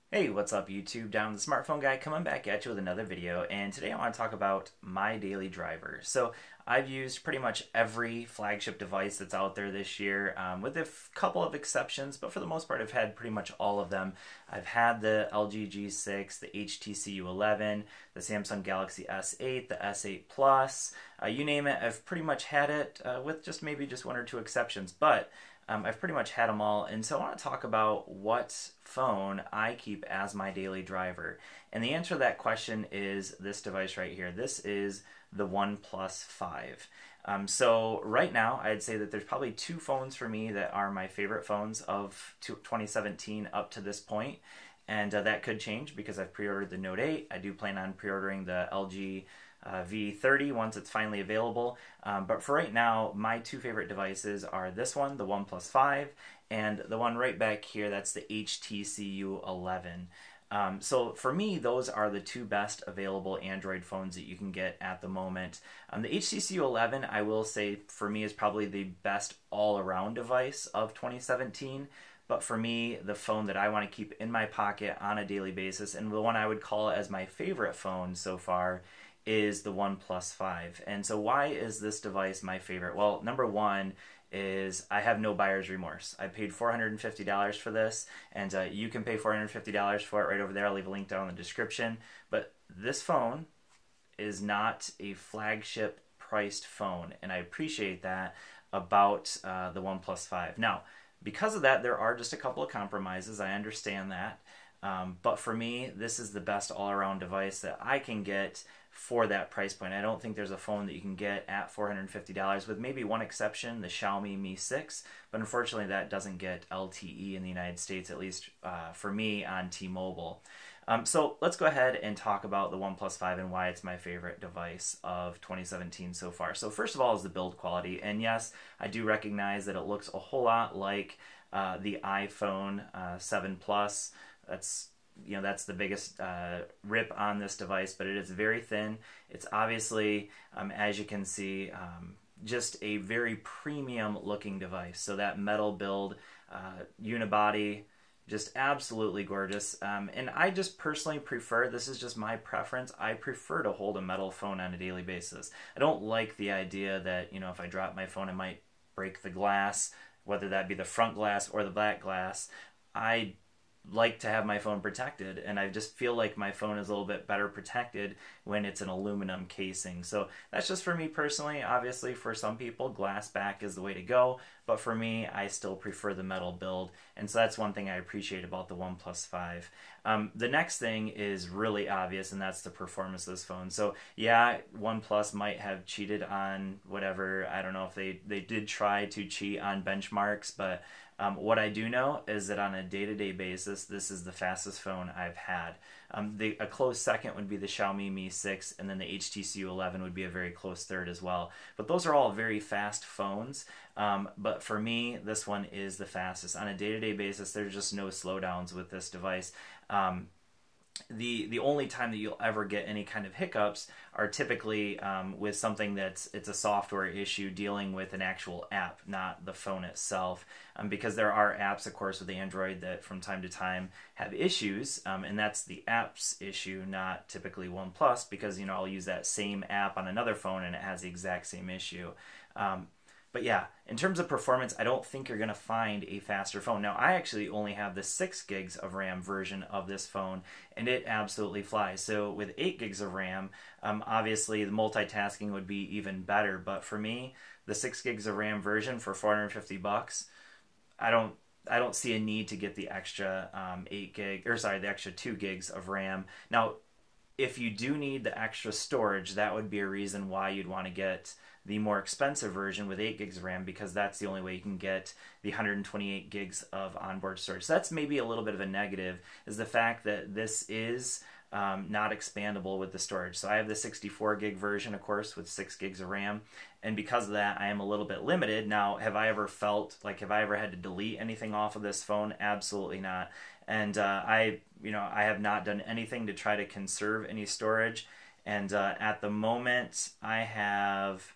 Hey, what's up YouTube? Down the smartphone guy coming back at you with another video, and today I want to talk about my daily driver. So I've used pretty much every flagship device that's out there this year, with a couple of exceptions, but for the most part I've had pretty much all of them. I've had the LG G6, the HTC U11, the Samsung Galaxy S8, the S8 Plus, you name it, I've pretty much had it, with maybe just one or two exceptions, but I've pretty much had them all, and so I want to talk about what phone I keep as my daily driver. And the answer to that question is this device right here. This is the OnePlus 5. So right now, I'd say that there's probably two phones for me that are my favorite phones of 2017 up to this point. And that could change because I've pre-ordered the Note 8. I do plan on pre-ordering the LG V30 once it's finally available. But for right now, my two favorite devices are this one, the OnePlus 5, and the one right back here, that's the HTC U11. So for me, those are the two best available Android phones that you can get at the moment. The HTC U11, I will say, for me is probably the best all-around device of 2017. But for me, the phone that I want to keep in my pocket on a daily basis, and the one I would call as my favorite phone so far, is the OnePlus 5. And so why is this device my favorite? Well, number one is I have no buyer's remorse. I paid $450 for this, and you can pay $450 for it right over there. I'll leave a link down in the description. But this phone is not a flagship priced phone, and I appreciate that about the OnePlus 5. Now, because of that, there are just a couple of compromises. I understand that. But for me, this is the best all-around device that I can get for that price point. I don't think there's a phone that you can get at $450, with maybe one exception, the Xiaomi Mi 6, but unfortunately that doesn't get LTE in the United States, at least for me on T-Mobile. So let's go ahead and talk about the OnePlus 5 and why it's my favorite device of 2017 so far. So first of all is the build quality, and yes, I do recognize that it looks a whole lot like the iPhone 7 Plus. That's the biggest rip on this device, but it is very thin. It's obviously, as you can see, just a very premium looking device. So that metal build, unibody, just absolutely gorgeous. And I just personally prefer, this is just my preference, I prefer to hold a metal phone on a daily basis. I don't like the idea that, if I drop my phone, I might break the glass, whether that be the front glass or the back glass. I like to have my phone protected, and I just feel like my phone is a little bit better protected when it's an aluminum casing. So that's just for me personally. Obviously for some people, glass back is the way to go, but for me, I still prefer the metal build, and so that's one thing I appreciate about the OnePlus 5. The next thing is really obvious, and that's the performance of this phone. So yeah, OnePlus might have cheated on whatever, I don't know if they did try to cheat on benchmarks, but what I do know is that on a day-to-day basis, this is the fastest phone I've had. A close second would be the Xiaomi Mi 6, and then the HTC U11 would be a very close third as well. But those are all very fast phones, but for me, this one is the fastest. On a day-to-day basis, there's just no slowdowns with this device. The only time that you'll ever get any kind of hiccups are typically with something it's a software issue dealing with an actual app, not the phone itself. Because there are apps, of course, with Android that from time to time have issues, and that's the app's issue, not typically OnePlus, because I'll use that same app on another phone and it has the exact same issue. But yeah, in terms of performance, I don't think you're going to find a faster phone. Now, I actually only have the 6 gigs of RAM version of this phone, and it absolutely flies. So with 8 gigs of RAM, obviously the multitasking would be even better. But for me, the 6 gigs of RAM version for $450, I don't see a need to get the extra the extra 2 gigs of RAM. Now, if you do need the extra storage, that would be a reason why you'd want to get the more expensive version with 8 gigs of RAM, because that's the only way you can get the 128 gigs of onboard storage. So that's maybe a little bit of a negative, is the fact that this is not expandable with the storage. So I have the 64 gig version, of course, with 6 gigs of RAM, and because of that, I am a little bit limited. Now, have I ever had to delete anything off of this phone? Absolutely not. And I have not done anything to try to conserve any storage. And at the moment, I have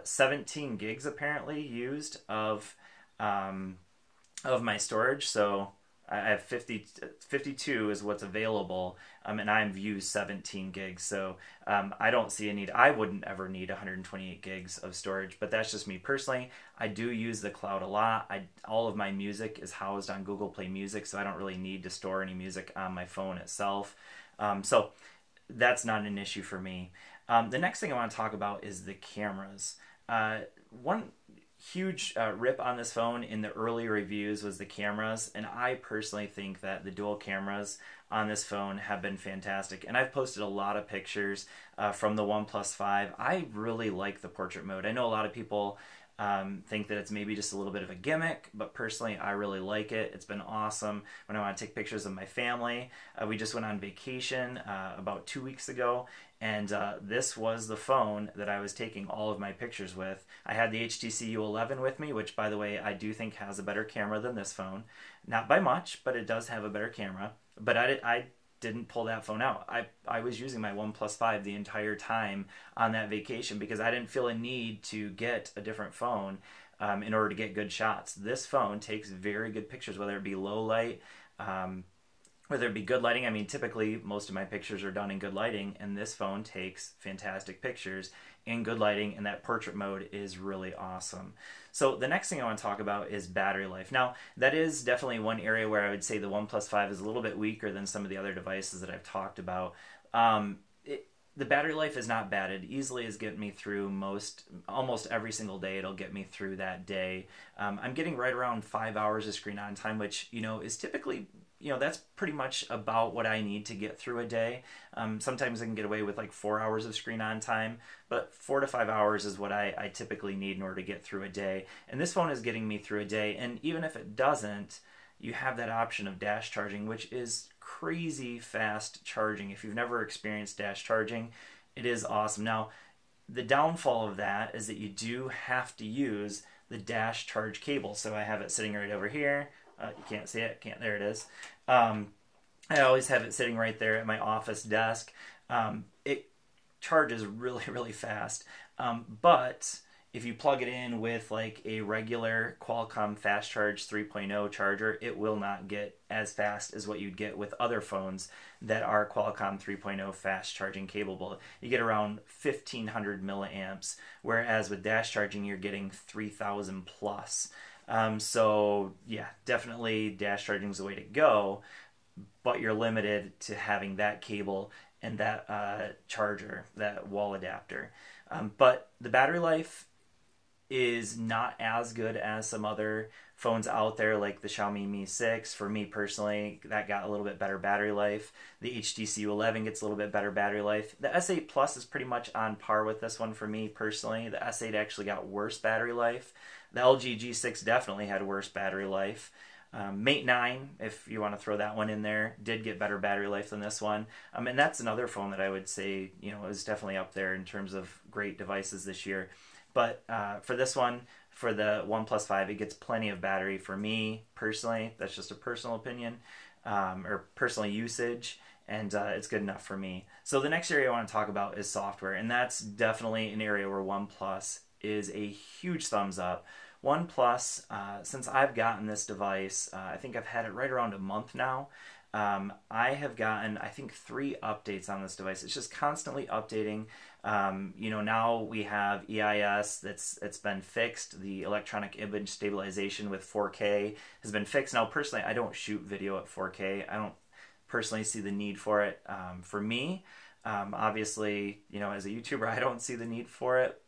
17 gigs apparently used of my storage. So I have 52 is what's available, and I've used 17 gigs. So I don't see a need. I wouldn't ever need 128 gigs of storage, but that's just me personally. I do use the cloud a lot. All of my music is housed on Google Play Music, so I don't really need to store any music on my phone itself. So that's not an issue for me. The next thing I want to talk about is the cameras. One huge rip on this phone in the early reviews was the cameras, and I personally think that the dual cameras on this phone have been fantastic, and I've posted a lot of pictures from the OnePlus 5. I really like the portrait mode. I know a lot of people think that it's maybe just a little bit of a gimmick, but personally I really like it. It's been awesome when I want to take pictures of my family. We just went on vacation about 2 weeks ago, and this was the phone that I was taking all of my pictures with. I had the HTC U11 with me, which by the way I do think has a better camera than this phone. Not by much, but it does have a better camera. But I didn't pull that phone out. I was using my OnePlus 5 the entire time on that vacation because I didn't feel a need to get a different phone in order to get good shots. This phone takes very good pictures, whether it be low light, whether it be good lighting. I mean, typically most of my pictures are done in good lighting, and this phone takes fantastic pictures in good lighting, and that portrait mode is really awesome. So the next thing I want to talk about is battery life. Now, that is definitely one area where I would say the OnePlus 5 is a little bit weaker than some of the other devices that I've talked about. The battery life is not bad. It easily is getting me through almost every single day. It'll get me through that day. I'm getting right around 5 hours of screen on time, which, is typically, that's pretty much about what I need to get through a day. Sometimes I can get away with like 4 hours of screen on time, but 4 to 5 hours is what I typically need in order to get through a day. And this phone is getting me through a day. And even if it doesn't, you have that option of dash charging, which is crazy fast charging. If you've never experienced dash charging, it is awesome. Now, the downfall of that is that you do have to use the dash charge cable. So I have it sitting right over here. You can't see it. There it is. I always have it sitting right there at my office desk. It charges really, really fast. But if you plug it in with like a regular Qualcomm Fast Charge 3.0 charger, it will not get as fast as what you'd get with other phones that are Qualcomm 3.0 fast charging capable. You get around 1500 milliamps, whereas with dash charging you're getting 3000 plus. So yeah, definitely dash charging is the way to go, but you're limited to having that cable and that charger, that wall adapter. But the battery life is not as good as some other phones out there like the Xiaomi Mi 6. For me personally, that got a little bit better battery life. The HTC U11 gets a little bit better battery life. The S8 Plus is pretty much on par with this one for me personally. The S8 actually got worse battery life. The LG G6 definitely had worse battery life. Mate 9, if you want to throw that one in there, did get better battery life than this one. And that's another phone that I would say, is definitely up there in terms of great devices this year. But for this one, for the OnePlus 5, it gets plenty of battery for me personally. That's just a personal opinion or personal usage, and it's good enough for me. So the next area I want to talk about is software, and that's definitely an area where OnePlus is a huge thumbs up. OnePlus, since I've gotten this device, I think I've had it right around a month now. I have gotten, I think, 3 updates on this device. It's just constantly updating. Now we have EIS it's been fixed. The electronic image stabilization with 4K has been fixed. Now, personally, I don't shoot video at 4K. I don't personally see the need for it. For me, obviously, as a YouTuber, I don't see the need for it.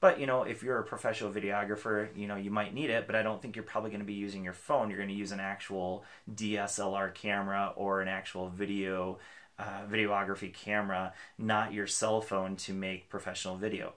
But, if you're a professional videographer, you might need it, but I don't think you're probably going to be using your phone. You're going to use an actual DSLR camera or an actual videography camera, not your cell phone to make professional video.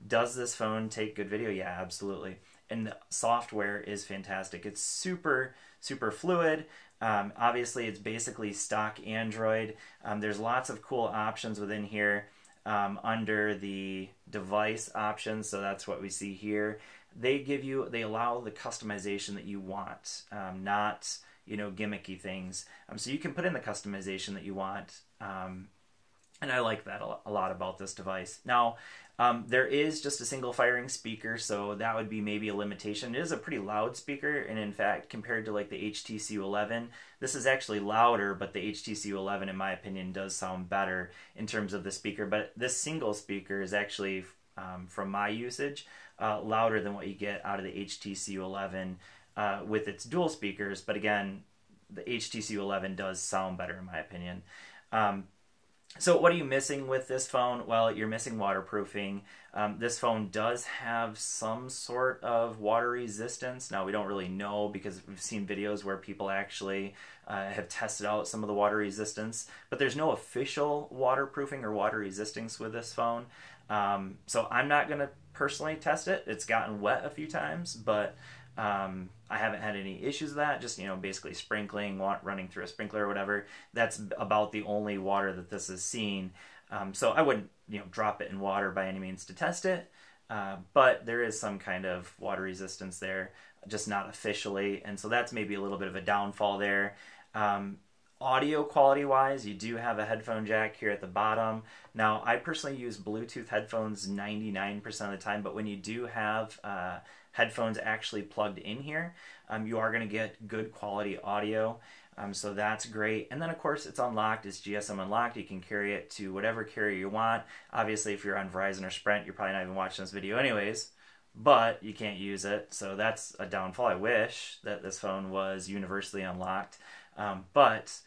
Does this phone take good video? Yeah, absolutely. And the software is fantastic. It's super, super fluid. Obviously, it's basically stock Android. There's lots of cool options within here. Under the device options, so that's what we see here. They allow the customization that you want, not gimmicky things. So you can put in the customization that you want, and I like that a lot about this device. Now, there is just a single firing speaker, so that would be maybe a limitation. It is a pretty loud speaker, and in fact, compared to like the HTC11, this is actually louder, but the HTC11, in my opinion, does sound better in terms of the speaker. But this single speaker is actually, from my usage, louder than what you get out of the HTC11 with its dual speakers. But again, the HTC11 does sound better, in my opinion. So what are you missing with this phone? Well, you're missing waterproofing. This phone does have some sort of water resistance. Now, we don't really know because we've seen videos where people actually have tested out some of the water resistance, but there's no official waterproofing or water resistance with this phone. So I'm not going to personally test it. It's gotten wet a few times, but I haven't had any issues with that. Just, basically sprinkling, running through a sprinkler or whatever. That's about the only water that this has seen. So I wouldn't, drop it in water by any means to test it. But there is some kind of water resistance there, just not officially. And so that's maybe a little bit of a downfall there. Audio quality wise, you do have a headphone jack here at the bottom. Now, I personally use Bluetooth headphones 99% of the time, but when you do have headphones actually plugged in here, you are going to get good quality audio. So that's great. And then, of course, it's unlocked. It's GSM unlocked. You can carry it to whatever carrier you want. Obviously, if you're on Verizon or Sprint, you're probably not even watching this video anyways, but you can't use it. So that's a downfall. I wish that this phone was universally unlocked. But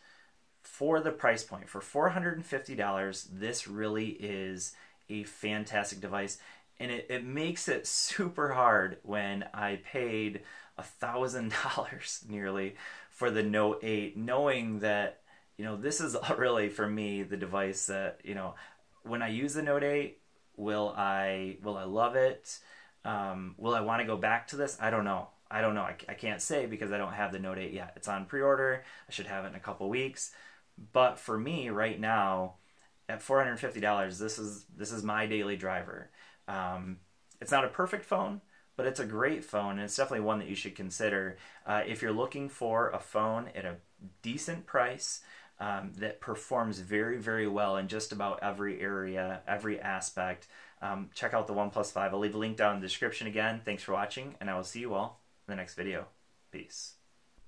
for the price point, for $450, this really is a fantastic device. And it makes it super hard when I paid $1,000 nearly for the Note 8, knowing that, this is really, for me, the device that, when I use the Note 8, will I love it? Will I want to go back to this? I don't know. I can't say because I don't have the Note 8 yet. It's on pre-order. I should have it in a couple weeks. But for me right now, at $450, this is my daily driver. It's not a perfect phone, but it's a great phone, and it's definitely one that you should consider if you're looking for a phone at a decent price that performs very, very well in just about every area, every aspect. Check out the OnePlus 5. I'll leave a link down in the description again. Thanks for watching, and I will see you all in the next video. Peace.